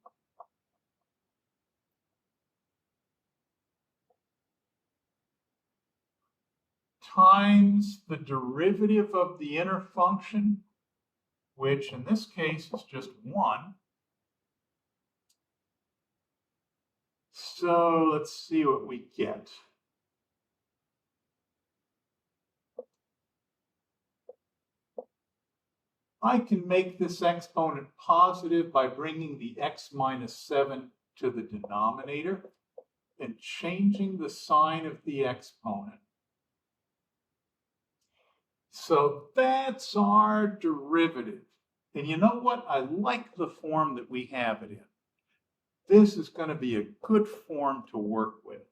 Times the derivative of the inner function, which in this case is just 1. So let's see what we get. I can make this exponent positive by bringing the x minus 7 to the denominator and changing the sign of the exponent. So that's our derivative. And you know what? I like the form that we have it in. This is going to be a good form to work with.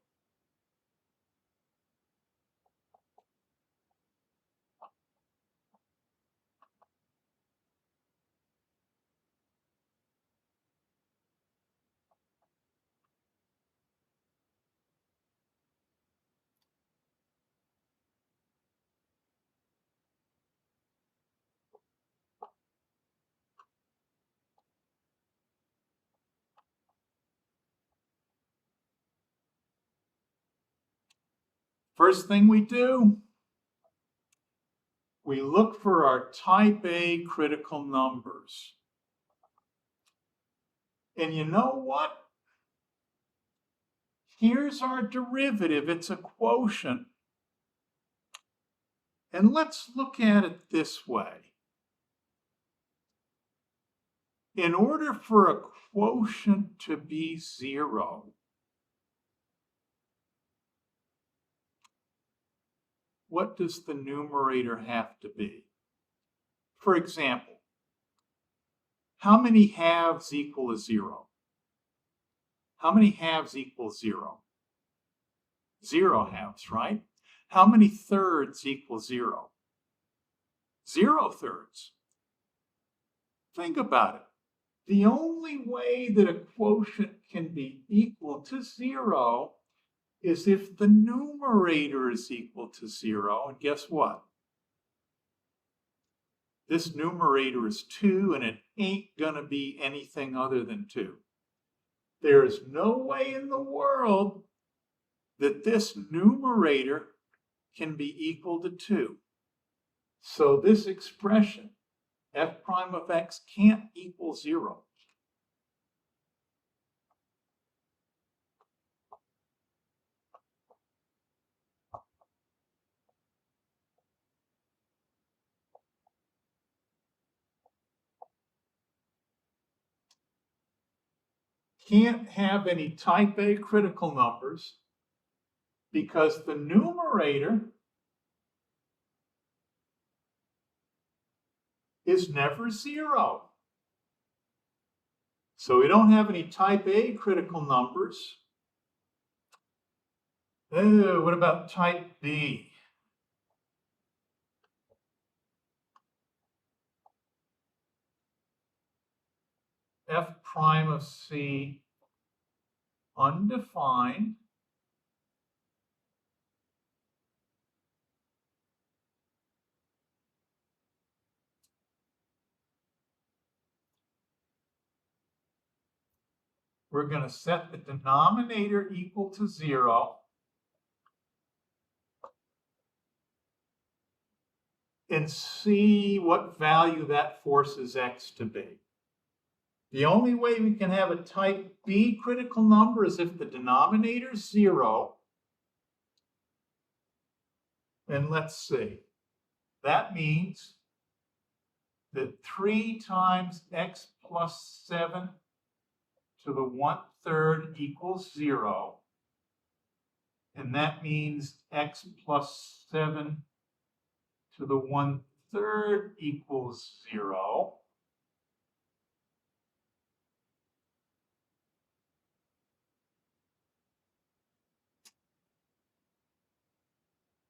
First thing we do, we look for our type A critical numbers. And you know what? Here's our derivative. It's a quotient. And let's look at it this way. In order for a quotient to be 0, what does the numerator have to be? For example, how many halves equal a 0? How many halves equal 0? 0 halves, right? How many thirds equal 0? 0 thirds. Think about it. The only way that a quotient can be equal to 0 is if the numerator is equal to 0. And guess what? This numerator is 2, and it ain't going to be anything other than 2. There is no way in the world that this numerator can be equal to 2. So this expression, f prime of x, can't equal 0. Can't have any type A critical numbers because the numerator is never 0. So we don't have any type A critical numbers. What about type B? F prime of C, undefined. We're going to set the denominator equal to 0. And see what value that forces x to be. The only way we can have a type B critical number is if the denominator is 0. And let's see. That means that 3 times x plus 7 to the 1/3 equals 0. And that means x plus 7 to the 1/3 equals 0.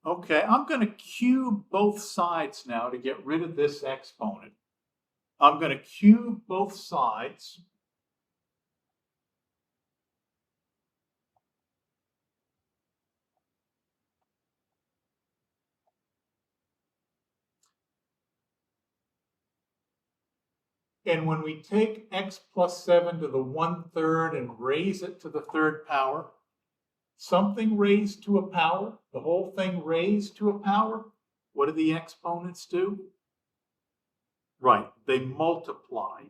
Okay, I'm going to cube both sides now to get rid of this exponent. I'm going to cube both sides. And when we take x plus 7 to the 1/3 and raise it to the 3rd power, something raised to a power, the whole thing raised to a power, what do the exponents do? Right, they multiply.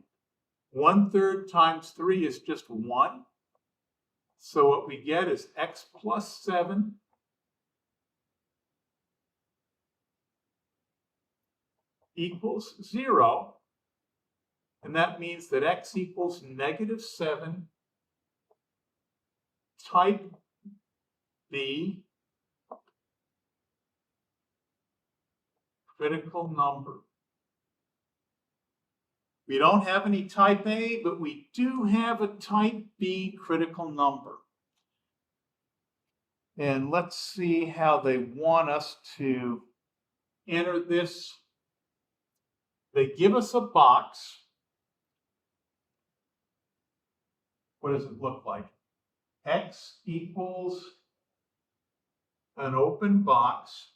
1/3 times 3 is just 1. So what we get is x plus 7 equals 0. And that means that x equals -7 type B critical number. We don't have any type A, but we do have a type B critical number. And let's see how they want us to enter this. They give us a box. What does it look like? X equals an open box.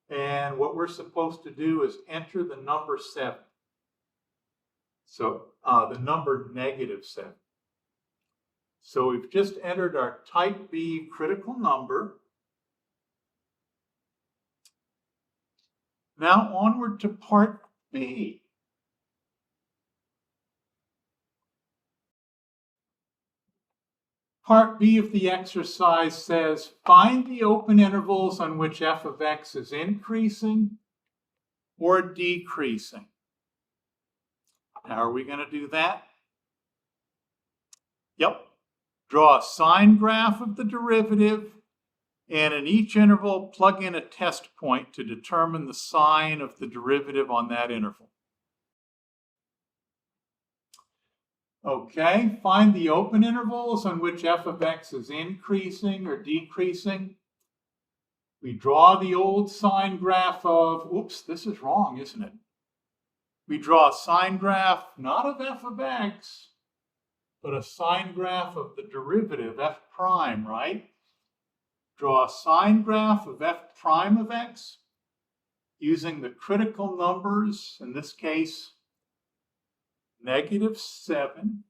And what we're supposed to do is enter the number 7. So the number -7. So we've just entered our type B critical number. Now onward to part B. Part B of the exercise says, find the open intervals on which f of x is increasing or decreasing. How are we going to do that? Yep. Draw a sine graph of the derivative, and in each interval, plug in a test point to determine the sign of the derivative on that interval. Okay, find the open intervals on which f of x is increasing or decreasing. We draw the old sine graph of, oops, this is wrong, isn't it? We draw a sine graph, not of f of x, but a sine graph of the derivative, f prime, right? Draw a sine graph of f prime of x using the critical numbers, in this case, -7,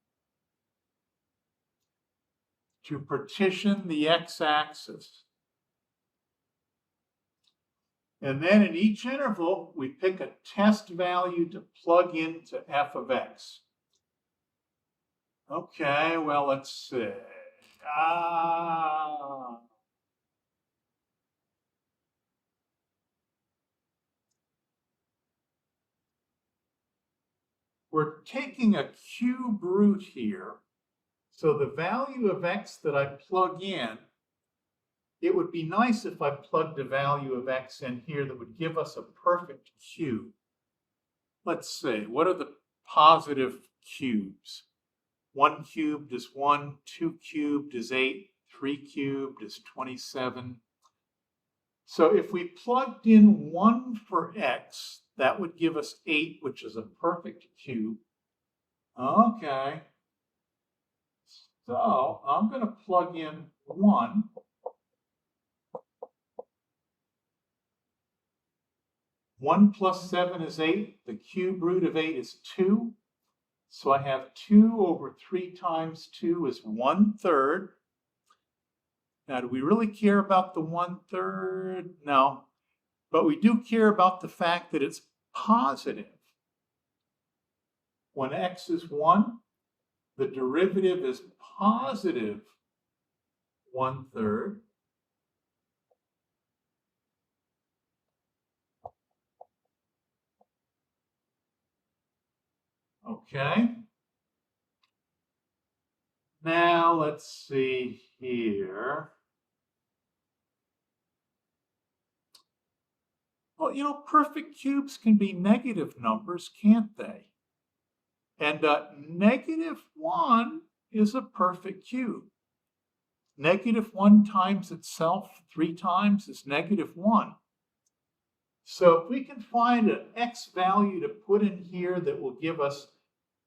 to partition the x-axis. And then in each interval, we pick a test value to plug into f of x. Okay, well, let's see. We're taking a cube root here. So the value of x that I plug in, it would be nice if I plugged a value of x in here that would give us a perfect cube. Let's see, what are the positive cubes? 1 cubed is 1, 2 cubed is 8, 3 cubed is 27. So if we plugged in 1 for x, that would give us 8, which is a perfect cube. Okay. So I'm going to plug in 1. 1 plus 7 is 8. The cube root of 8 is 2. So I have 2 over 3 times 2 is 1/3. Now, do we really care about the 1/3? No. But we do care about the fact that it's positive. When x is 1, the derivative is positive 1/3. Okay. Now let's see here. Well, you know, perfect cubes can be negative numbers, can't they? And -1 is a perfect cube. -1 times itself 3 times is -1. So if we can find an x value to put in here that will give us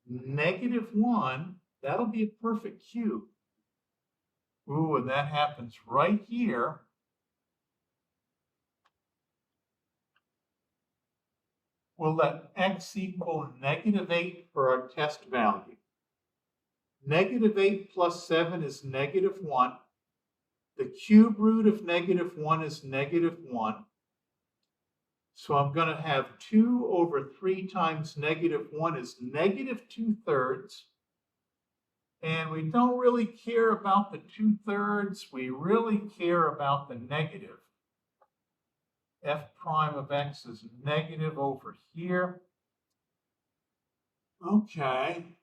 -1, that'll be a perfect cube. Ooh, and that happens right here. We'll let x equal -8 for our test value. -8 plus 7 is -1. The cube root of -1 is -1. So I'm going to have 2 over 3 times -1 is -2/3. And we don't really care about the 2/3. We really care about the negative. F prime of x is negative over here. Okay.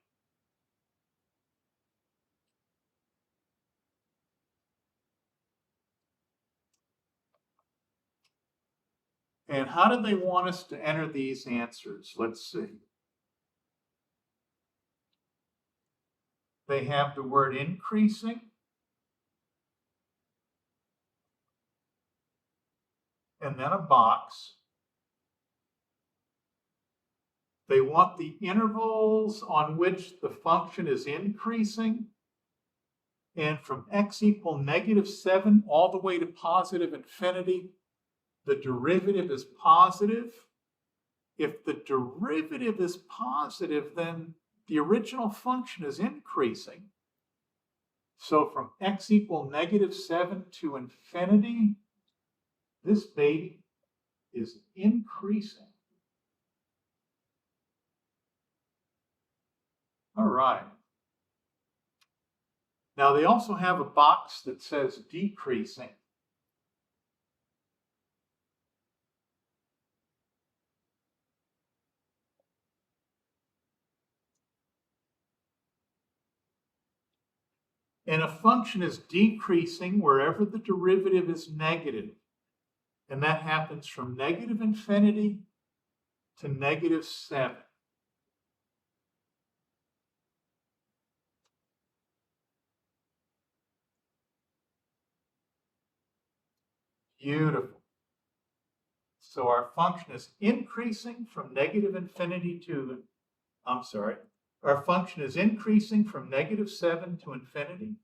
And how do they want us to enter these answers? Let's see. They have the word increasing. And then a box. They want the intervals on which the function is increasing. And from x equal -7 all the way to positive infinity, the derivative is positive. If the derivative is positive, then the original function is increasing. So from x equal -7 to infinity, this baby is increasing. All right. Now they also have a box that says decreasing. And a function is decreasing wherever the derivative is negative. And that happens from -infinity to -7. Beautiful. So our function is increasing from negative infinity to, our function is increasing from -7 to infinity.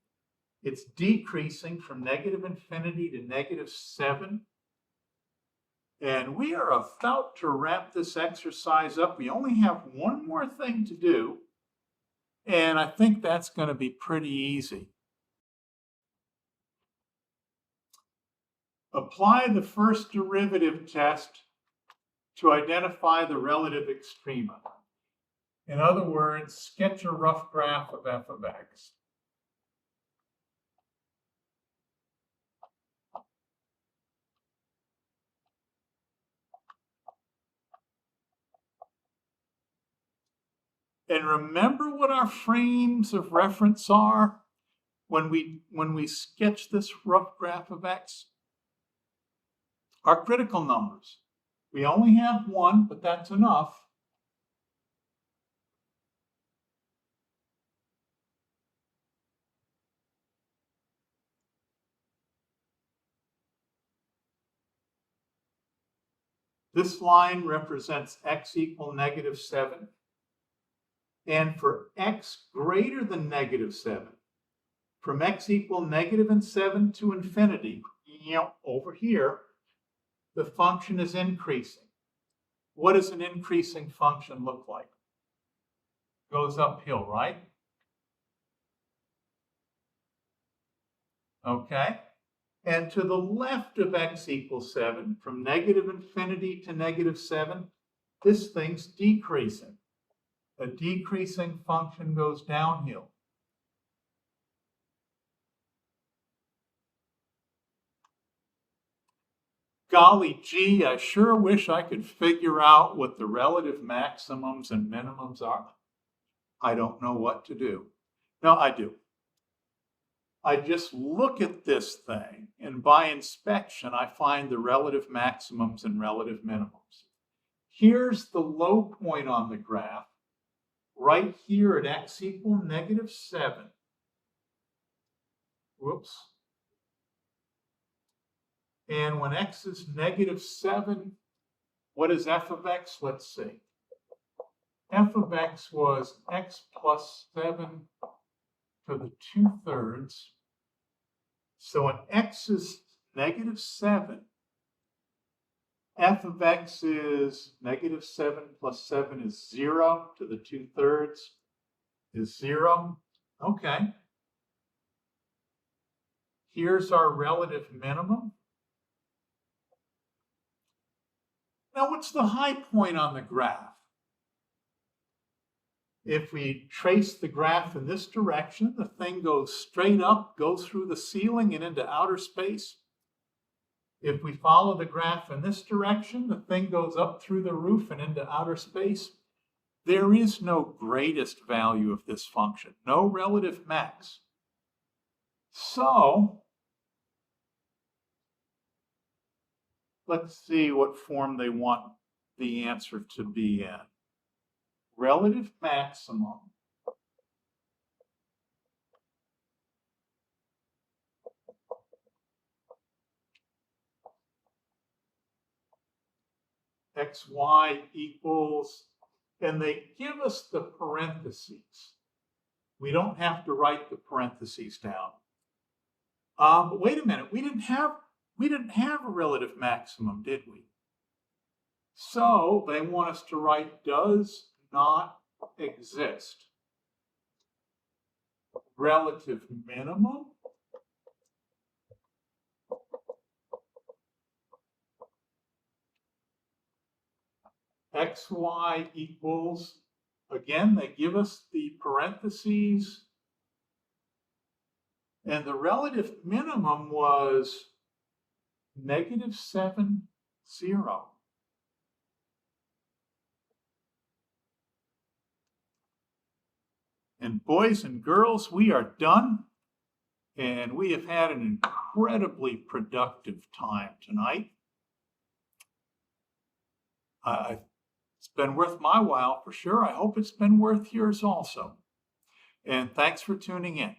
It's decreasing from negative infinity to -7. And we are about to wrap this exercise up. We only have one more thing to do, and I think that's going to be pretty easy. Apply the first derivative test to identify the relative extrema. In other words, sketch a rough graph of f of x. And remember what our frames of reference are when we sketch this rough graph of x? Our critical numbers. We only have one, but that's enough. This line represents x equal -7. And for x greater than -7, from x equal -7 to infinity, over here, the function is increasing. What does an increasing function look like? Goes uphill, right? Okay. And to the left of x equals 7, from -infinity to -7, this thing's decreasing. A decreasing function goes downhill. Golly gee, I sure wish I could figure out what the relative maximums and minimums are. I don't know what to do. No, I do. I just look at this thing, and by inspection, I find the relative maximums and relative minimums. Here's the low point on the graph, right here at x equal -7. Whoops. And when x is -7, what is f of x? Let's see. F of x was x plus 7 to the 2/3. So when x is -7, f of x is -7 plus 7 is 0 to the 2/3 is 0. Okay. Here's our relative minimum. Now, what's the high point on the graph? If we trace the graph in this direction, the thing goes straight up, goes through the ceiling and into outer space. If we follow the graph in this direction, the thing goes up through the roof and into outer space. There is no greatest value of this function, no relative max. So, let's see what form they want the answer to be in. Relative maximum xy equals, and they give us the parentheses. We don't have to write the parentheses down. But wait a minute, we didn't have a relative maximum, did we? So they want us to write does not exist. Relative minimum xy equals, again, they give us the parentheses, and the relative minimum was -7, 0. And boys and girls, we are done, and we have had an incredibly productive time tonight. It's been worth my while for sure. I hope it's been worth yours also. And thanks for tuning in.